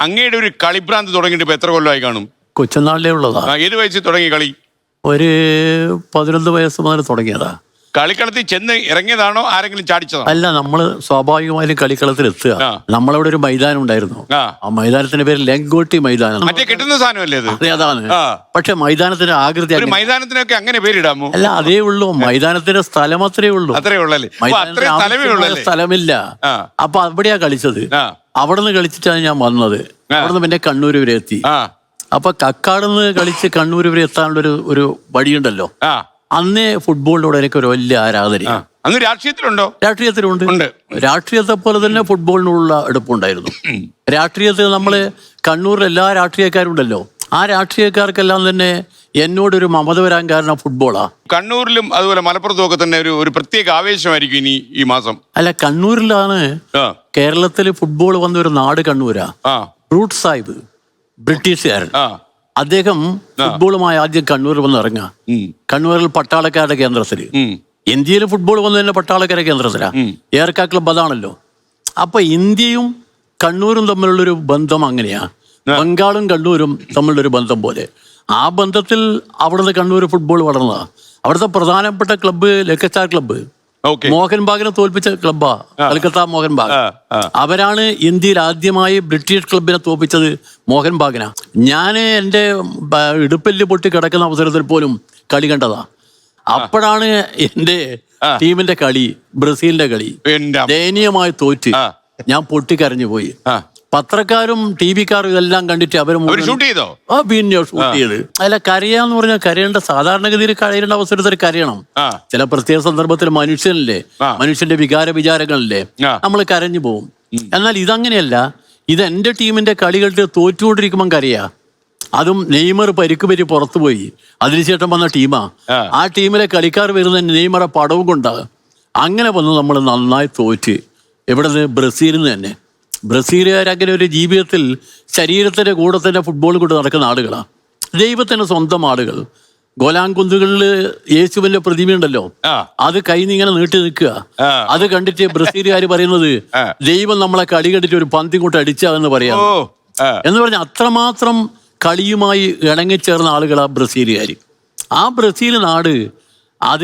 അങ്ങയുടെ ഒരു കളിഭ്രാന്ത് തുടങ്ങിയിട്ട് ഇപ്പൊ എത്ര കൊല്ലമായി കാണും? കൊച്ചുനാളിലേ ഉള്ളതാ. ഏത് വയസ്സിൽ തുടങ്ങി കളി? ഒരു 11 വയസ്സ് മുതൽ തുടങ്ങിയതാ. കളിക്കളത്തിൽ ചെന്ന് ഇറങ്ങിയതാണോ ആരെങ്കിലും ചാടിച്ചതാണോ? അല്ല, നമ്മള് സ്വാഭാവികമായും കളിക്കളത്തിൽ എത്തുക. നമ്മളവിടെ ഒരു മൈതാനം ഉണ്ടായിരുന്നു. ആ മൈതാനത്തിന്റെ പേര് ലെങ്കോട്ടി മൈതാനം. മറ്റേ കിട്ടുന്ന സാധനമല്ലേ അത്? അതെ, അതാണ്. പക്ഷെ മൈതാനത്തിന്റെ ആകൃതി മൈതാനത്തിനൊക്കെ അങ്ങനെ പേരിടാമോ? അല്ല, അതേ ഉള്ളൂ. മൈതാനത്തിന്റെ സ്ഥലം അത്രേ ഉള്ളൂ. അത്രേ ഉള്ളല്ലേ? സ്ഥലമില്ല. അപ്പൊ അവിടെയാ കളിച്ചത്. അവിടുന്ന് കളിച്ചിട്ടാണ് ഞാൻ വന്നത്. അവിടുന്ന് പിന്നെ കണ്ണൂർ വരെ എത്തി. അപ്പൊ കക്കാടുന്ന് കളിച്ച് കണ്ണൂർ വരെ എത്താനുള്ള ഒരു വഴിയുണ്ടല്ലോ. അന്നേ ഫുട്ബോളിനോട് എനിക്ക് ഒരു വലിയ ആരാധന. അന്ന് രാഷ്ട്രീയത്തിലുണ്ടോ? രാഷ്ട്രീയത്തിലുണ്ട്. രാഷ്ട്രീയത്തെ പോലെ തന്നെ ഫുട്ബോളിനുള്ള എടുപ്പുണ്ടായിരുന്നു. രാഷ്ട്രീയത്തിൽ നമ്മള് കണ്ണൂരിൽ എല്ലാ രാഷ്ട്രീയക്കാരുണ്ടല്ലോ. ആ രാഷ്ട്രീയക്കാർക്കെല്ലാം തന്നെ എന്നോടൊരു മമത വരാൻ കാരണം ഫുട്ബോളാ. കണ്ണൂരിലും അതുപോലെ മലപ്പുറത്തും ഒക്കെ തന്നെ ഒരു പ്രത്യേക ആവേശമായിരിക്കും ഇനി ഈ മാസം. അല്ല, കണ്ണൂരിലാണ് കേരളത്തിൽ ഫുട്ബോൾ വന്ന ഒരു നാട് കണ്ണൂരാ. റൂട്ട് സാഹിബ് ബ്രിട്ടീഷുകാരൻ. അദ്ദേഹം ഫുട്ബോളുമായി ആദ്യം കണ്ണൂരിൽ വന്ന് ഇറങ്ങുക. കണ്ണൂരിൽ പട്ടാളക്കാരുടെ കേന്ദ്രത്തില്. ഇന്ത്യയിൽ ഫുട്ബോൾ വന്നു തന്നെ പട്ടാളക്കാരുടെ കേന്ദ്രത്തിലാ. ഏർക്ക ക്ലബ് അതാണല്ലോ. അപ്പൊ ഇന്ത്യയും കണ്ണൂരും തമ്മിലുള്ളൊരു ബന്ധം അങ്ങനെയാ. ബംഗാളും കണ്ണൂരും തമ്മിലുള്ളൊരു ബന്ധം പോലെ. ആ ബന്ധത്തിൽ അവിടുന്ന് കണ്ണൂർ ഫുട്ബോൾ വളർന്നതാ. അവിടുത്തെ പ്രധാനപ്പെട്ട ക്ലബ്ബ് ലക്കച്ചാർ ക്ലബ്ബ്. മോഹൻ ബാഗിനെ തോൽപ്പിച്ച ക്ലബ്ബാ കൽക്കത്ത മോഹൻ ബാഗ്. അവരാണ് ഇന്ത്യയിൽ ആദ്യമായി ബ്രിട്ടീഷ് ക്ലബിനെ തോൽപ്പിച്ചത് മോഹൻ ബാഗിനാ. ഞാൻ എൻ്റെ ഇടുപ്പല്ല് പൊട്ടി കിടക്കുന്ന അവസരത്തിൽ പോലും കളി കണ്ടതാ. അപ്പോഴാണ് എൻ്റെ ടീമിന്റെ കളി, ബ്രസീലിന്റെ കളി, ദയനീയമായി തോറ്റ് ഞാൻ പൊട്ടിക്കരഞ്ഞു പോയി. പത്രക്കാരും ടി വിക്കാരും ഇതെല്ലാം കണ്ടിട്ട് അവര് പിന്നെ ഷൂട്ട് ചെയ്ത്. അല്ല, കരയാന്ന് പറഞ്ഞാൽ കരയേണ്ട, സാധാരണഗതിയിൽ കരയേണ്ട അവസരത്തിൽ കരയണം. ചില പ്രത്യേക സന്ദർഭത്തിൽ മനുഷ്യനല്ലേ, മനുഷ്യന്റെ വിചാരങ്ങളില്ലേ, നമ്മൾ കരഞ്ഞു പോകും. എന്നാൽ ഇതങ്ങനെയല്ല. ഇത് എന്റെ ടീമിന്റെ കളി കളിട്ട് തോറ്റുകൊണ്ടിരിക്കുമ്പോൾ കരയാ. അതും നെയ്മർ പരിക്ക് പറ്റി പുറത്തുപോയി അതിനുശേഷം വന്ന ടീമാ. ആ ടീമിലെ കളിക്കാർ വരുന്ന നെയ്മറെ പടവും കൊണ്ടാകും. അങ്ങനെ വന്ന് നമ്മൾ നന്നായി തോറ്റ്. എവിടെ നിന്ന്? ബ്രസീലിൽ നിന്ന് തന്നെ. ബ്രസീലുകാരങ്ങനെ ഒരു ജീവിതത്തിൽ ശരീരത്തിന്റെ കൂടെ തന്നെ ഫുട്ബോൾ കൊണ്ട് നടക്കുന്ന ആളുകളാണ്. ദൈവത്തിന്റെ സ്വന്തം ആളുകൾ. ഗോലാങ്കുന്നുകളിൽ യേശുവിന്റെ പ്രതിമയുണ്ടല്ലോ, അത് കൈന്നിങ്ങനെ നീട്ടി നിൽക്കുക. അത് കണ്ടിട്ട് ബ്രസീലുകാർ പറയുന്നത് ദൈവം നമ്മളെ കളി കണ്ടിട്ട് ഒരു പന്തി കൊണ്ട് അടിച്ചാന്ന് പറയാം എന്ന് പറഞ്ഞാൽ അത്രമാത്രം കളിയുമായി ഇണങ്ങിച്ചേർന്ന ആളുകളാ ബ്രസീലുകാർ. ആ ബ്രസീൽ നാട് അത്